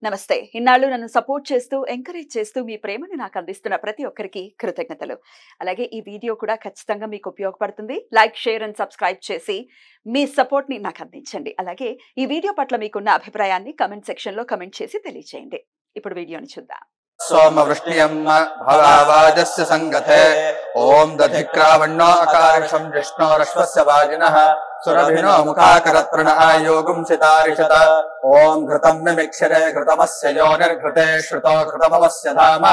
నమస్తే. ఇన్నాళ్ళు నన్ను సపోర్ట్ చేస్తూ, ఎంకరేజ్ చేస్తూ మీ ప్రేమను నాకు అందిస్తున్న ప్రతి ఒక్కరికి కృతజ్ఞతలు. అలాగే ఈ వీడియో కూడా ఖచ్చితంగా మీకు ఉపయోగపడుతుంది. లైక్, షేర్ అండ్ సబ్స్క్రైబ్ చేసి మీ సపోర్ట్‌ని నాకు అందించండి. అలాగే ఈ వీడియో పట్ల మీకున్న అభిప్రాయాన్ని కామెంట్ సెక్షన్‌లో కామెంట్ చేసి తెలియజేయండి. ఇప్పుడు వీడియోని చూద్దాం. सोमवृष्ण्यम् भवावाजस्य सङ्गते ॐ दधिक्रावण्णो अकारिषं विष्णोरश्वस्य वाजिनः सुरभिनो मुखाकरत्प्रणयोगुं सितारिषत ॐ घृतं मिमिक्षरे घृतमस्य योनिर्घृते श्रुतो घृतमवस्य धाम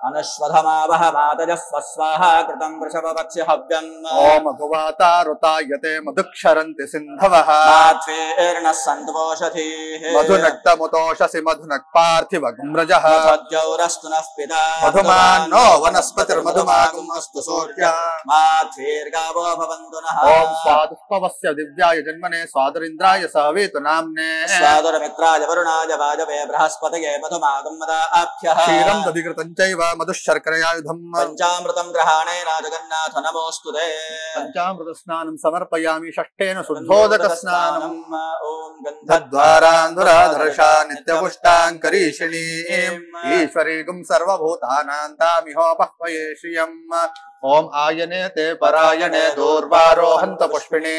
अनुश्वधमावह मातजस्वस्वाहा कृतं वृषभवक्ष्य हव्यम् ॐ मधुवातारुतायते मधुक्षरन्ति सिन्धवः माध्वेर्नः सन्तोषधीः मधुनक्तमुतोषसि मधुनक्पार्थिवगुम्रजः मधुद्यौरस्तु नः पिता मधुमान्नो वनस्पतिर्मधुमागुमस्तु सूर्यः माध्वेर्गावो भवन्तु नः ॐ स्वादुष्पवस्य दिव्याय जन्मने स्वादुरिन्द्राय सवेतु नाम्ने स्वादुरमित्राय वरुणाय वाजवे बृहस्पतये मधुमागुमदाभ्यः क्षीरं दधिकृतं चैव मधुशर्करयायुधम् पंचामृतं ग्रहाणेन जगन्नाथ नमोऽस्तुते पंचामृत स्नानं समर्पयामि षष्ठेन शुद्धोदकस्नानम् ॐ गन्धद्वारान्धुराधर्षा नित्यपुष्टाङ्करीषिणीम् ईश्वरीगुं सर्वभूतानां तामिहोपह्वये श्रियम् ॐ आयने ते परायणे दूर्वारोहन्त पुष्पिणे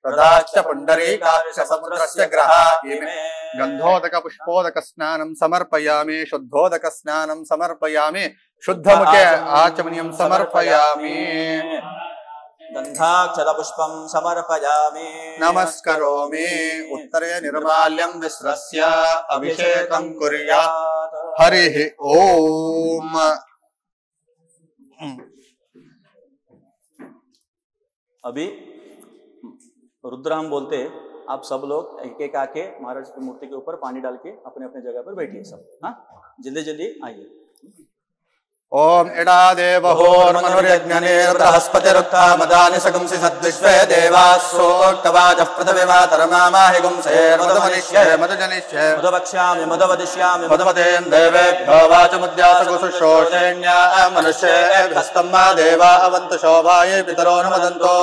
प्रदाश्च पुण्डरीकाक्ष समुद्रस्य ग्रहा इमे गन्धोदक पुष्पोदक स्नानं समर्पयामि शुद्धोदक स्नानं समर्पयामि शुद्धमुखे आचमनीयं समर्पयामि गन्धाक्षत पुष्पं समर्पयामि नमस्करोमि उत्तरे निर्माल्यं विस्रस्य अभिषेकं कुर्यात् हरिः ओम। अभी रुद्र हम बोलते हैं, आप सब लोग एक एक आके महाराज की मूर्ति के ऊपर पानी डाल के अपने अपने जगह पर बैठिए सब। हाँ, जल्दी जल्दी आइए। ओम इडा देवहोर्मनुर्यज्ञनेर्बृहस्पतिरुत्थामदानि सगुंसि सद्विश्वे देवास्सोक्तवाचः पृथिवीमातरमामाहि गुंसे मधुमनिष्ये मधुजनिष्ये मधुवक्ष्यामि मधुवदिष्यामि मधुमतेन देवेभ्यो वाचमुद्यासगुसुशोषेण्या मनुष्येभ्यस्तं मा देवा अवन्तु शोभाये पितरो न वदन्तो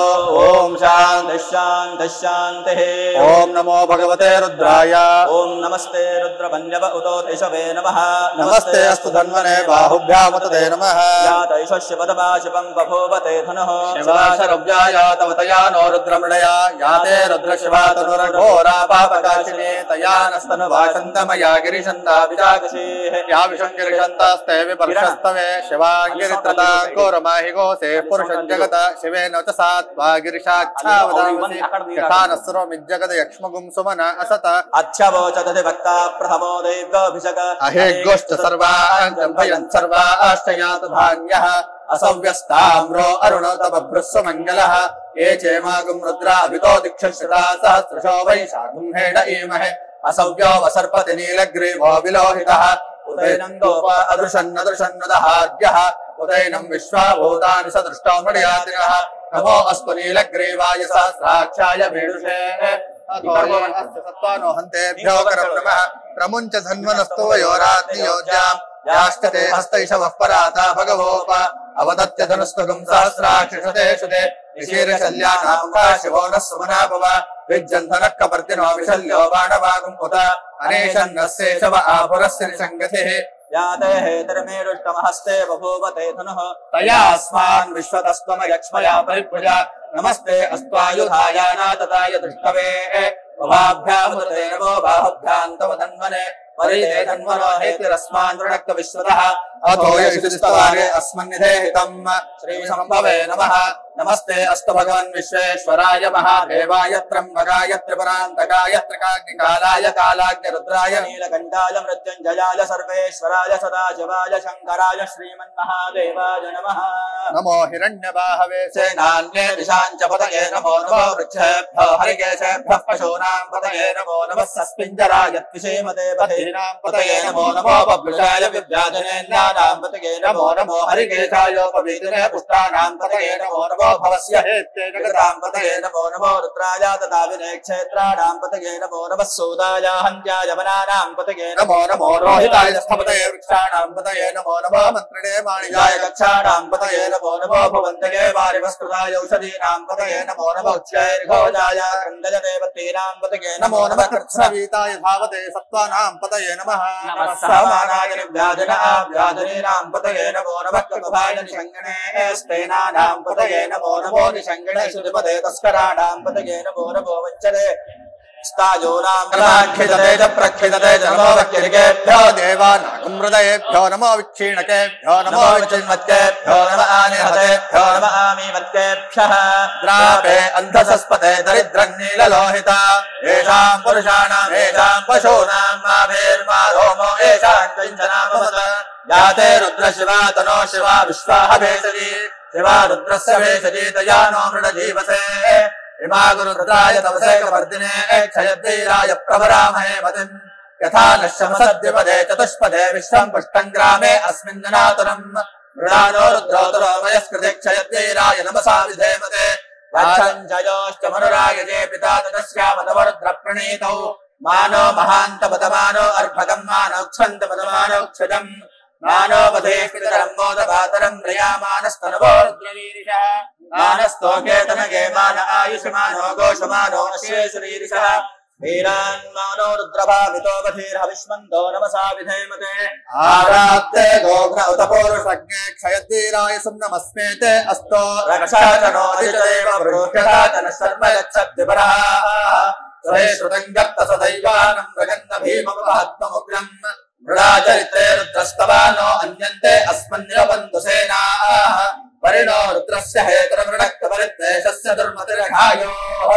ओम शान्ति शान्ति शान्तिः। ओम नमो भगवते रुद्राय ओम नमस्ते रुद्रवन्यव उतो तेषवे नमः नमस्ते अस्तु धन्वने बाहुभ्यामुत नमः यातैषस्य पदमाशिपं बभूवते धनुः शिवाशरव्याया तवतया नो रुद्रमृडया याते रुद्रशिवा तनुर्घोरा पापकाशिनी तया नस्तनुभाषन्तमया गिरिशन्ता विजागशीः या विशङ्गिरिशन्तास्ते विपर्षस्तवे शिवाङ्गिरित्रताङ्कोरमाहि गोसे पुरुषं जगत शिवेन च सात्वा गिरिशाच्छावदामसि यथा न सर्वमिज्जगद यक्ष्मगुं सुमन असत अच्छवोचदधि भक्ता प्रथमो दैव्योऽभिषक अहे गोष्ठ सर्वान् जम्भयन् सर्वाश्च यात धान्यः असव्यस्ताम्रो अरुणो तपभ्रुस्व मङ्गलः ये चेमागुं रुद्राभितो दीक्षश्रिता सहस्रशो वैशाखं हेड ईमहे असव्यो वसर्पति नीलग्रीवो विलोहितः उदैनं गोप अदृशन्नदृशन्नुदहार्यः उदैनं विश्वाभूतानि सदृष्टो मृडयातिनः नमो अस्तु नीलग्रीवाय सहस्राक्षाय मीडुषे सत्त्वानो हन्तेभ्यो करं नमः प्रमुञ्च धन्वनस्तु वयोरात्नियोज्याम् याष्टते हस्तैषवः पराता भगवोप अवदत्य धनुस्तुगं सहस्राक्षिषते शुते निशीर्षल्यानामुखा शिवो नः सुमनाभव विज्जन्धनः कपर्दिनो विशल्यो बाणवागुं उत अनेशन्नस्येषव आभुरस्य निषङ्गतिः याते हेतर्मेरुष्टमहस्ते बभूवते धनुः तयास्मान् विश्वतस्त्वमयक्ष्मया परिभुजा नमस्ते अस्त्वायुधाय नातताय दृष्टवे उभाभ्यामुदते नमो बाहुभ्यां तव धन्वने परिते धन्वनो हेतिरस्मान् वृणक्त विश्वतः अथो यशिस्तवारे अस्मन्निधेहितं श्रीशम्भवे नमः नमस्ते अस्तु भगवन् विश्वेश्वराय महादेवाय त्र्यम्बकाय त्रिपुरान्तकाय त्रिकाग्निकालाय कालाग्निरुद्राय नीलकण्ठाय मृत्युञ्जयाय सर्वेश्वराय सदाशिवाय शङ्कराय श्रीमन्महादेवाय नमः नमो हिरण्यबाहवे सेनान्ये दिशाञ्च पतये नमो नमो वृक्षेभ्यो हरिकेशेभ्यः पशूनां पतये नमो नमः सस्मिञ्जराय त्विषेमते पथीनां पतये नमो नमो बभ्रुषाय विभ्याजनेन्द्राणां पतये नमो नमो हरिकेशायोपवीतिने पुष्टानां पतये नमो नमो भवस्य हेत्ते जगतां पतये नमो नमो रुद्राय तथा विनेक्षेत्राणां पतये नमो नमः सूदाय हन्त्याय वनानां पतये नमो नमो रोहिताय स्थपतये वृक्षाणां पतये नमो नमो मन्त्रिणे माणिकाय कक्षाणां पतये नमो नमो भवन्तये वारिवस्कृताय औषधीनां पतये नमो नमो उच्चैर्घोजाय कन्दयते वीरां पतये नमो नमः कृत्स्नवीताय धावते सत्त्वानां पतये नमः नमः समानाय व्याजनीनां पतये नमो नमः ककुभाय निषङ्गणे स्तेनानां पतये नमो नमो निषङ्गणे श्रुतिपदे तस्कराणां पतये नमो नमो वच्चते स्ताजोनां प्रलाक्षितते च प्रक्षितते च नमो वक्यरिकेभ्यो देवानां हृदयेभ्यो नमो विक्षीणकेभ्यो नमो विचिन्वत्केभ्यो नमः आनिहतेभ्यो नमः आमीवत्केभ्यः द्रापे अन्धसस्पते दरिद्रन्नीललोहिता येषां पुरुषाणां येषां पशूनां माभेर्मा रोमो येषां किञ्चनाममत याते रुद्रशिवा तनो शिवा विश्वाः भेषजी शिवा रुद्रस्य भेषजी तया नो मृडजीवसे इमा गुरुरुद्राय तवसे कवर्दिने क्षयद्वीराय प्रभरामहे मतिम् यथा नश्यमसद्विपदे चतुष्पदे विश्वं पुष्टं ग्रामे अस्मिन् जनातुरम् मृडानो रुद्रोतरो वयस्कृते क्षयद्वीराय नमसा विधेमते वाच्छञ्जयोश्चमनुरायजे पिता तदस्यामतवरुद्रप्रणीतौ मानो महान्तपदमानो अर्भगम् मानोक्षन्तपदमानोक्षजम् मानो वधेष्टितरम् मोदपातरम् प्रियामानस्तनवो रुद्रवीरिषः मानस्तोकेतनगे मान आयुषमानो गोषमानो अश्वेशरीरिषः वीरान्मानो रुद्रभावितो वधीर्हविष्मन्तो नमसा विधेमते आरात्ते गोघ्न उतपूरुषज्ञे क्षयद्वीराय सुम्नमस्मेते अस्तो रक्षाचनोदितदेव वृक्षताचन शर्म यच्छद्विपरः सहे श्रुतम् गर्त सदैवानम् मृगन्ध भीमपहत्ममुग्रम् मृडाचरित्रे रुद्रस्तवानो अन्यन्ते अस्मन्निरबन्धु सेनाः परिणो रुद्रस्य हेतुरमृडक्तपरिद्वेषस्य दुर्मतिरघायोः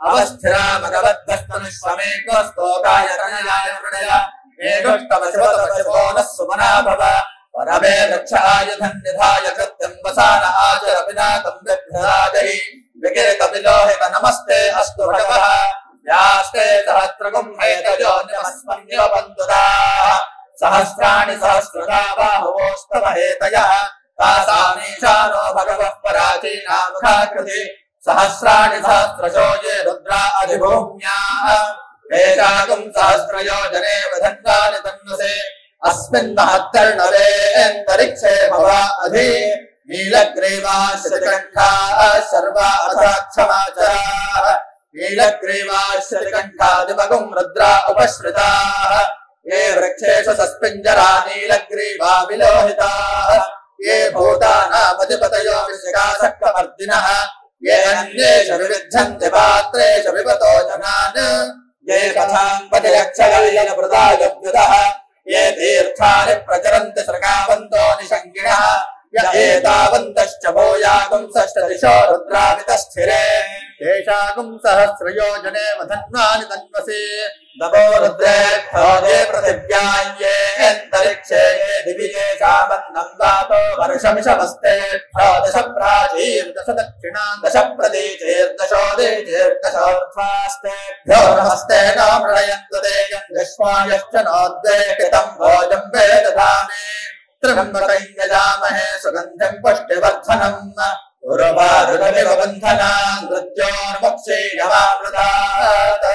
अवस्थिरामगबद्धस्तनुष्वमेकोस्तोकाय तनयाय मृडय मेघुष्टवशिवतपशिवो नः सुमना भव परमे वृक्षायुधम् निधाय कृत्यम् वसान आचर पिनाकम् बिभ्रदाजहि विकिरितविलोहित नमस्ते अस्तु भगवः यास्ते सहस्रगुम् हेतयोन्यमस्मन्निव बन्धुदाः सहस्राणि सहस्रदा बाहुवोस्तव हेतयः तासामीशानो भगवः पराचीना मुखाकृति सहस्राणि सहस्रशो ये रुद्रा अधिभूम्याः एषागुम् सहस्रयोजने वधन्वानि तन्वसे अस्मिन् महत्तर्णवेऽन्तरिक्षे भवा अधि नीलग्रीवाः शतकण्ठाः शर्वा अथाक्षमाचराः नीलग्रीवाः शतकण्ठादिमगुम् रुद्रा उपश्रिताः ये वृक्षेषु सस्पिञ्जरा नीलग्रीवा विलोहिताः ये भूतानामधिपतयो विशिखासक्तमर्दिनः ये अन्येषु विविध्यन्ति पात्रेषु विपतो जनान् ये कथाम् पतिरक्षगलेन वृदायुद्युतः ये तीर्थानि प्रचरन्ति सृगावन्तो निषङ्गिणः य एतावन्तश्च भूयागुंसष्टदिशो रुद्रावितस्थिरे येषागुं सहस्रयोजने वधन्वानि तन्वसि नमो रुद्रेभ्यो ये पृथिव्यायेऽन्तरिक्षे ये दिवि येषामन्नं वातो वर्षमिषमस्तेभ्यो दश प्राचीर्दश दक्षिणान् दश प्रतीचैर्दशोदीचैर्दशोर्ध्वास्तेभ्यो नमस्ते नो मृडयन्तु ते यम् विश्वायश्च नोद्वेष्टितं भोजं वे दधामि त्र्यम्बकं यजामहे सुगन्धिं पुष्टिवर्धनम् उर्वारुकमिव बन्धनान् मृत्योर्मुक्षीयमामृतात्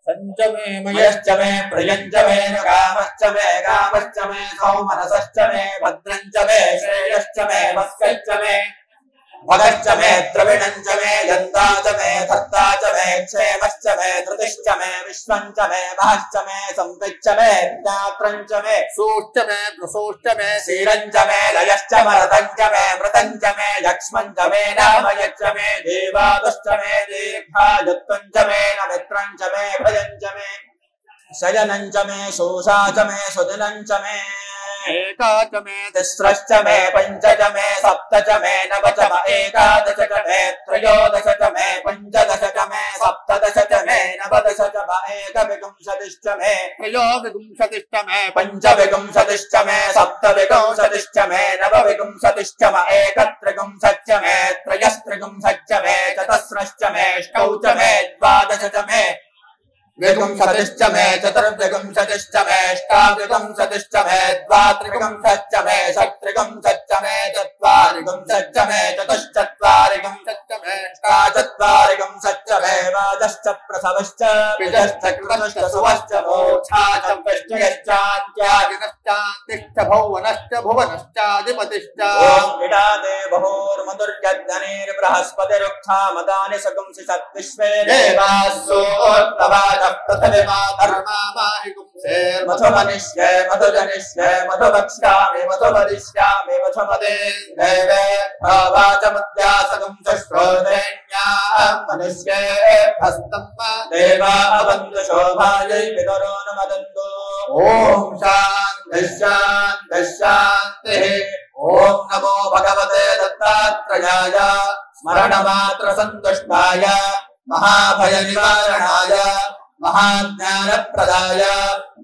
सञ्च मे मयश्च मे प्रियञ्च मे न कामश्च मे कामश्च मे सौमनसश्च मे भद्रञ्च मे श्रेयश्च मे वस्कश्च मे भगश्च मे द्रविणञ्च मे यन्ता च मे धर्ता च मे क्षेमश्च मे धृतिश्च मे विश्वञ्च मे महश्च मे सम्पृच्च मे ज्ञात्रञ्च मे सूश्च मे प्रसूश्च मे क्षीरञ्च मे लयश्च मरतञ्च मे मृतञ्च मे यक्ष्मञ्च मे नामयच्च मे देवादश्च मे दीर्घायुत्वञ्च मे नमित्रञ्च मे भयञ्च मे शयनञ्च मे शोषा च मे सुदिनञ्च मे एका च मे तिस्रश्च मे पञ्च च मे सप्त च मे नव च म एकादश च मे त्रयोदश च मे पञ्चदश च मे सप्तदश च मे नवदश च म एकविंशतिश्च मे त्रयोविंशतिश्च मे पञ्चविंशतिश्च मे सप्तविंशतिश्च मे नवविंशतिश्च म एकत्रिंशच्च मे त्रयस्त्रिंशच्च मे चतस्रश्च मे अष्टौ च मे द्वादश च मे विंशतिश्च मे चतुर्विंशतिश्च मे अष्टाविंशतिश्च मे द्वात्रिंशच्च मे षट्त्रिंशच्च मे चत्वारिंशच्च मे चतुश्चत्वारिंशच्च मे ज्येष्ठा चत्वारिकं सच्चमेवाजश्च प्रसवश्च पिजश्च कृतश्च सुवश्च मोक्षा च वैष्णयश्चान्त्यागिनश्चान्तिश्च भुवनश्च भुवनश्चाधिपतिश्च ॐ इडादे बहुर्मधुर्यज्ञनेर्बृहस्पतिरुक्था मदानि सगुंसि सद्विश्वे देवास्सोत्तवादः पृथिवीमा धर्मा माहि गुंसेर्मधुमनिष्ये मधुजनिष्ये मधुवक्ष्यामि मधुवदिष्यामि मधुमदे देवे भावाचमुद्यासगं श्रोत्रेण्यां मनुष्ये हस्तं देवा अवन्तु शोभायै पितरो न वदन्तु ॐ शान्तिः शान्तिः शान्तिः ॐ नमो भगवते दत्तात्रेयाय स्मरणमात्र सन्तुष्टाय महाभयनिवारणाय महाज्ञानप्रदाय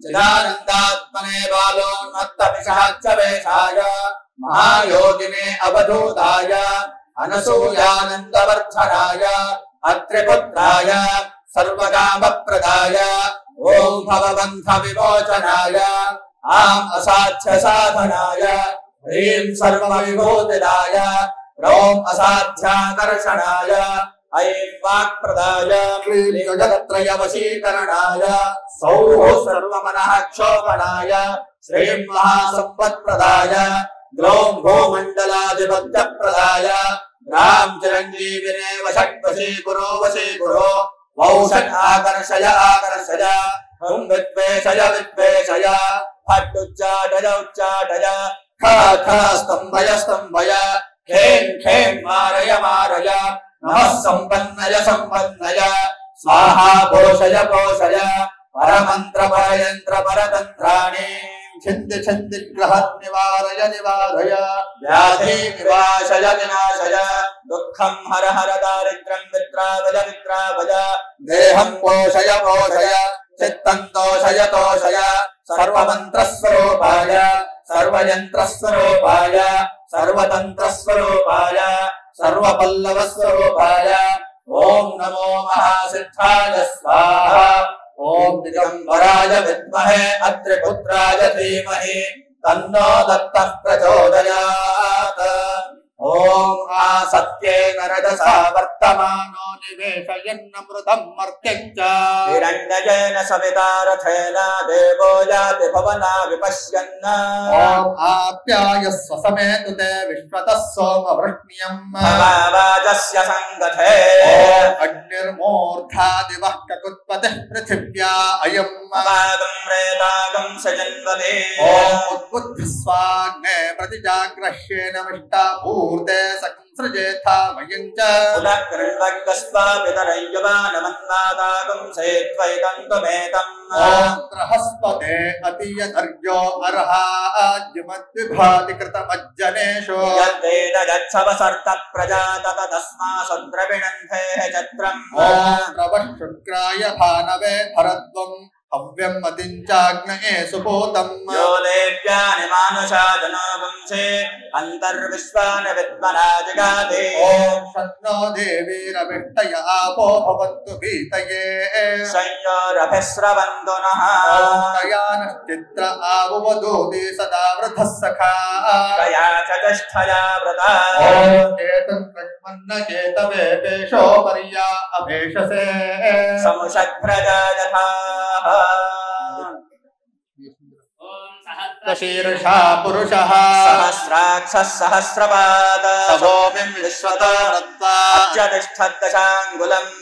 चिदानन्दात्मने बालोन्मत्तपिशाच्चवेषाय महायोगिने अवधूताय अनसूयानन्दवर्धनाय अत्रिपुत्राय सर्वकामप्रदाय ॐ भवबन्धविमोचनाय आम् असाध्यसाधनाय ह्रीं सर्वविभूतिदाय ह्रौं असाध्याकर्षणाय ऐं वाक्प्रदाय क्लीं जगत्त्रयवशीकरणाय सौः सर्वमनः क्षोभणाय श्रीं महासम्पत्प्रदाय ग्लौं भूमण्डलाधिपत्यप्रदाय ग्रां चिरञ्जीविने वषट्वशीकुरो वशीकुरो वौषट् आकर्षय आकर्षय हुं विद्वेषय विद्वेषय फट् उच्चाटय उच्चाटय ख ख स्तम्भय स्तम्भय खें खें मारय मारय नमः सम्पन्नय सम्पन्नय स्वाहा पोषय पोषय परमन्त्र परयन्त्र परतन्त्राणि छिन्दि छिन्दि ग्रहन् निवारय निवारय व्याधि विनाशय विनाशय दुःखं हर हर दारिद्र्यं वित्रावय वित्रावय देहं पोषय पोषय चित्तं तोषय तोषय सर्वमन्त्रस्वरूपाय सर्वयन्त्रस्वरूपाय सर्वतन्त्रस्वरूपाय सर्वपल्लवस्वरूपाय ॐ नमो महासिद्धाय स्वाहा ॐ दिगम्बराय विद्महे अत्रिपुत्राय धीमहि तन्नो दत्तः प्रचोदयात् ॐ आसत्येन रजसा वर्तमानो निवेशयन्नमृतं मर्त्यं च हिरण्यजेन सविता रथेन देवो याति भवना विपश्यन् ॐ आप्यायस्व समेतु ते विश्वतः सोमवृष्ण्यं वाजस्य सङ्गते अग्निर्मूर्धा दिवः ककुत्पतिः पृथिव्या अयं वादं रेतागं सजन्वते ॐ उद्बुद्धस्वाग्ने प्रतिजाग्रह्येन मिष्टा ऊर्दे सकं सृजेथा वयं च उदकृण्वग्गस्वा पितरय्यवानमन्नादागं सेत्वैतन्तमेतं ॐ बृहस्पते अतीयधर्यो अर्हाद्युमद्विभाति कृतमज्जनेषु यद्वेद यच्छवसर्त प्रजातत तस्मासुद्रविणन्धेः चत्रम् ॐ प्रवशुक्राय भानवे भरद्वम् हव्यं मतिञ्चाग्नये सुपोतं यो देव्यानि मानुषा जनोगुंसे अन्तर्विश्वानि विद्मना जगाते ॐ शन्नो देवीरविष्टय आपो भवन्तु भीतये संयोरभिस्रवन्तु नः ॐ तयानश्चित्र आवुवदूति सदा वृधः सखा तया चतुष्टया व्रता ॐ एतं प्रज्मन्न केतवे पेशो पर्या अभेषसे समुषद्भ्रजा यथा शीर्षा पुरुषः सहस्राक्षः सहस्रपाद सभोमिं विश्वतो अत्यतिष्ठद्दशाङ्गुलम्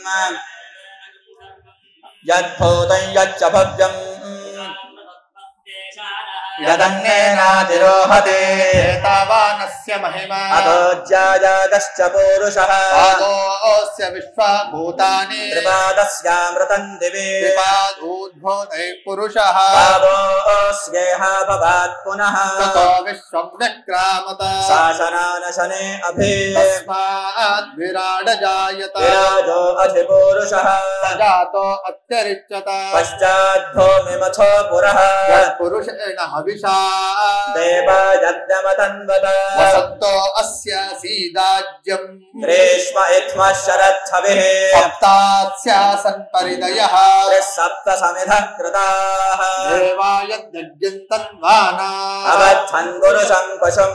यद्भूतं यच्च भव्यम् यदन्येनातिरोहते तावानस्य महिमा अतोऽज्यायागश्च पूरुषः पादोऽस्य विश्वभूतानि त्रिपादस्यामृतं दिवे त्रिपादोद्भूतः पुरुषः पादोऽस्येह भवात् पुनः ततो विश्वं व्यक्रामत शासनानशने अभि तस्मात् विराड जायत विराजो अधिपूरुषः जातो अत्यरिच्यत पश्चाद्भूमिमथो पुरः पुरुषेण हविषा देव यज्ञमतन्वत वसन्तो अस्य सीदाज्यम् ग्रीष्म इत्मः शरच्छविः सप्तास्यासन् परिदयः सप्त समिध सामानिधः कृताः देवाय यज्ञं तन्वाना अवच्छन् पुरुषं पशुं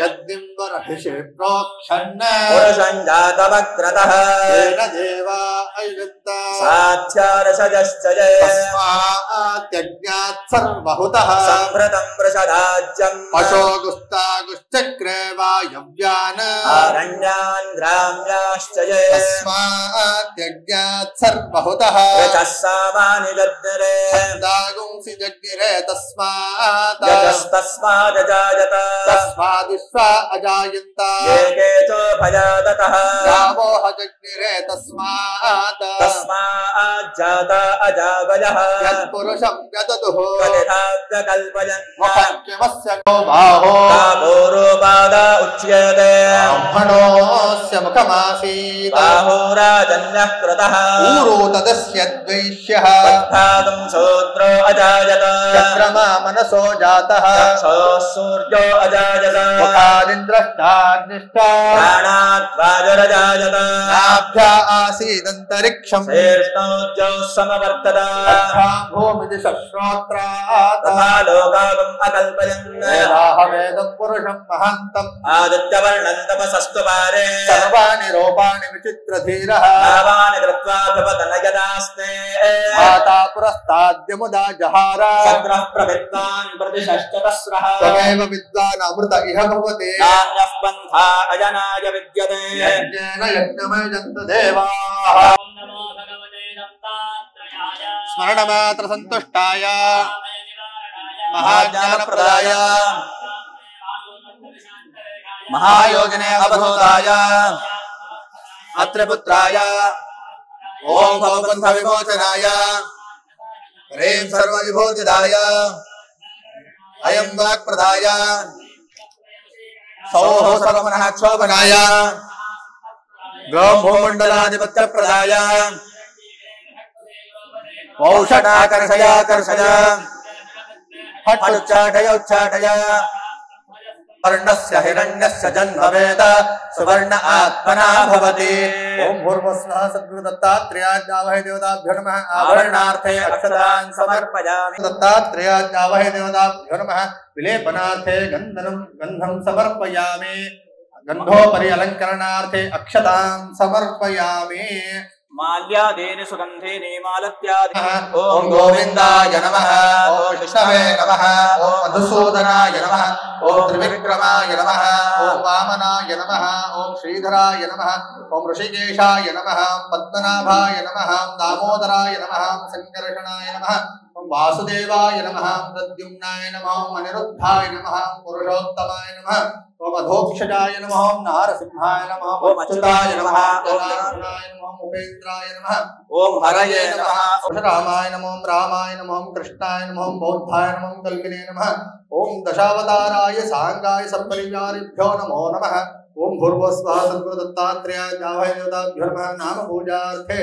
यज्ञं वरहिषे प्रोक्षन् पुरुषं जातमग्रतः तेन देवा अयुक्ता साध्यारसजश्च ये तस्मात् यज्ञात् सर्वहुतः संभृतं वृषदाज्यम् पशो गुस्तागुश्चक्रे वायव्यान् आरण्यान् ग्राम्याश्च ये तस्मात् यज्ञात् सर्वहुतः यतः सामानि जज्ञरे दागुंसि जज्ञिरे तस्मात् यतस्तस्मादजायत तस्माद्विश्वा अजायन्त ये केचोभयादतः गावोह जज्ञिरे तस्मात् तस्माज्जात अजावयः यत्पुरुषं यदतुः कलिधाव्यकल्पयन् मुखक्यमस्य को बाहो बाहोरोपाद उच्यते ब्राह्मणोऽस्य मुखमासीत् बाहोराजन्यः कृतः ऊरो तदस्य द्वैष्यः पद्भागं शूद्रो अजायत चक्रमा मनसो जातः चक्षुः सूर्यो अजायत मुखादिन्द्रष्टाग्निष्टा प्राणात् वायुरजायत नाभ्या आसीदन्तरिक्षम् शीर्ष्णोद्यौ समवर्तत तथा भूमिदिशश्रोत्रात् तथा लोकागम् अकल्पयन् वेदाहवेदं पुरुषं महान्तम् आदित्यवर्णं तपसस्तु पारे सर्वाणि रूपाणि विचित्रधीरः भावानि कृत्वा प्रपतनयदास्ते माता पुरस्ताद्यमुदा जहार सग्रः प्रविद्वान् प्रतिशश्चतस्रः त्वमेव विद्वान् अमृत इह भवते नान्यः पन्था अजनाय विद्यते यज्ञेन यज्ञमयजन्त देवाः नमो भगवते दत्तात्रेयाय स्मरणमात्र सन्तुष्टाय महाज्ञानप्रदाय महायोगिने अवधूताय अत्रिपुत्राय ओम भवबन्ध विमोचनाय ह्रीं सर्वविभूतिदाय अयं वाक्प्रदाय सौः सर्वमनः क्षोभनाय गौं भूमण्डलाधिपत्यप्रदाय औषधाकर्षयाकर्षय फट् उच्चाटय वर्णस्य हिरण्यस्य जन्मवेद सुवर्ण आत्मना भवति ओम भूर्भुवस्वः सद्गुरुदत्तात्रेयाय देवताभ्यो नमः आभरणार्थे अक्षतान् समर्पयामि दत्तात्रेयाय देवताभ्यो नमः विलेपनार्थे गन्धं समर्पयामि गन्धोपरि अलङ्करणार्थे अक्षतां समर्पयामि माल्यादेन सुगन्धेन मालत्यादि ओम गोविन्दाय नमः ओम विष्णवे नमः ओम मधुसूदनाय नमः ओम त्रिविक्रमाय नमः ओम वामनाय नमः ओम श्रीधराय नमः ओम ऋषिकेशाय नमः पद्मनाभाय नमः दामोदराय नमः संकर्षणाय नमः ओम वासुदेवाय नमः प्रद्युम्नाय नमः ओम अनिरुद्धाय नमः पुरुषोत्तमाय नमः ओम अधोक्षजाय नमः ओम नारसिंहाय नमः ओम अच्युताय नमः ओम जनार्दनाय नमः उपेन्द्राय नमः ओम हरये नमः ओम रामाय नमः ओम रामाय नमः ओम कृष्णाय नमः ओम बौद्धाय नमः ओम कल्किने नमः ओम दशावताराय सांगाय सपरिवारेभ्यो नमो नमः ओम भूर्भुवस्वः सद्गुरुदत्तात्रेयाय देवताभ्यो नमः नाम पूजार्थे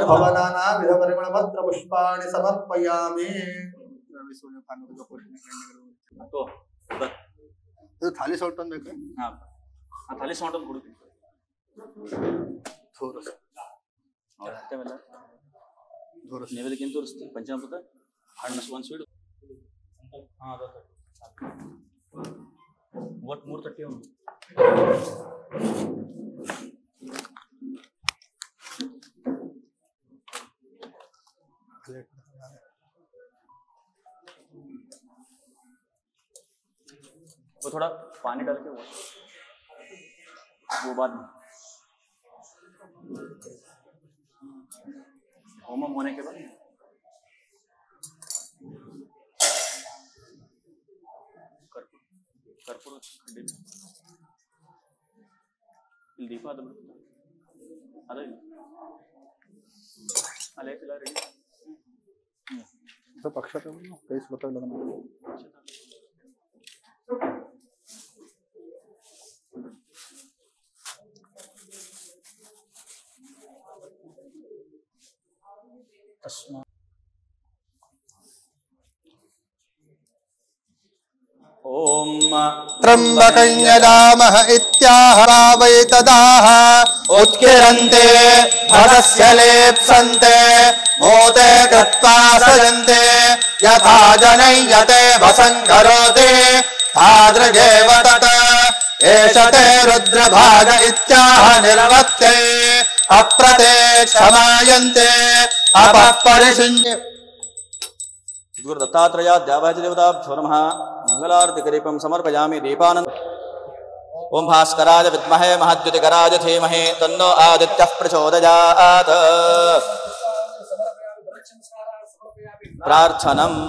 भवनाना विध परिमल पत्र पुष्पाणि समर्पयामि तो ಇದು ಥಾಲಿ ಸೌಟ್ ಬೇಕು ಹಾ ಆ ಥಾಲಿ ಸೌಂಡ್ ಕೊಡು ತೋರಿಸ್ ಅವತ್ತೇವಲ್ಲ ನೈವೇದ್ಯಕ್ಕಿಂತ ತೋರಿಸ್ತೀನಿ ಪಂಚಾಮೃತ ಹಣ್ಣು ಒಂದು ಸ್ವೀಟ್ ಹಾ ಅದ ಒಟ್ಟು 3 ತಟ್ಟಿ ಒಂದು वो थोड़ा पानी डाल के वो बाद में होमम होने के बाद कर्पूर खड्डे ಇಲ್ಲಿ ದೀಪ ಅದು ಅದೇ ಅಲ್ಲೇ ಇಲ್ಲ ರೆಡಿ ಸ್ವಲ್ಪ ಅಕ್ಷತೆ ಫೇಸ್ ಗೊತ್ತಾಗಲ್ಲ ನಮಗೆ ओम त्र्यंबकं यजामह इत्याह वै तदाह उत्किरन्ते भवस्य लेप्सन्ते मोते कृत्वा सयन्ते यथा जनयते वसङ्करोति तादृगेव तत् एष ते रुद्रभाग इत्याह निर्वत्ते अप्रते क्षमायन्ते अपः परिषिञ्चे गुरु दत्तात्रेयाय देवादिदेवताभ्यो नमः मंगलारतिकरीपं समर्पयामि दीपानंद ओम भास्कराय विद्महे महद्युतिकराय धीमहि तन्नो आदित्यः प्रचोदयात् प्रार्थनम्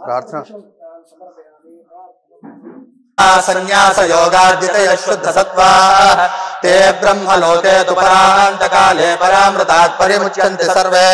प्रार्थना संन्यास योगार्जितयः शुद्ध सत्त्वाः ते ब्रह्मलोके तु परान्तकाले परामृतात् परिमुच्यन्ते सर्वे।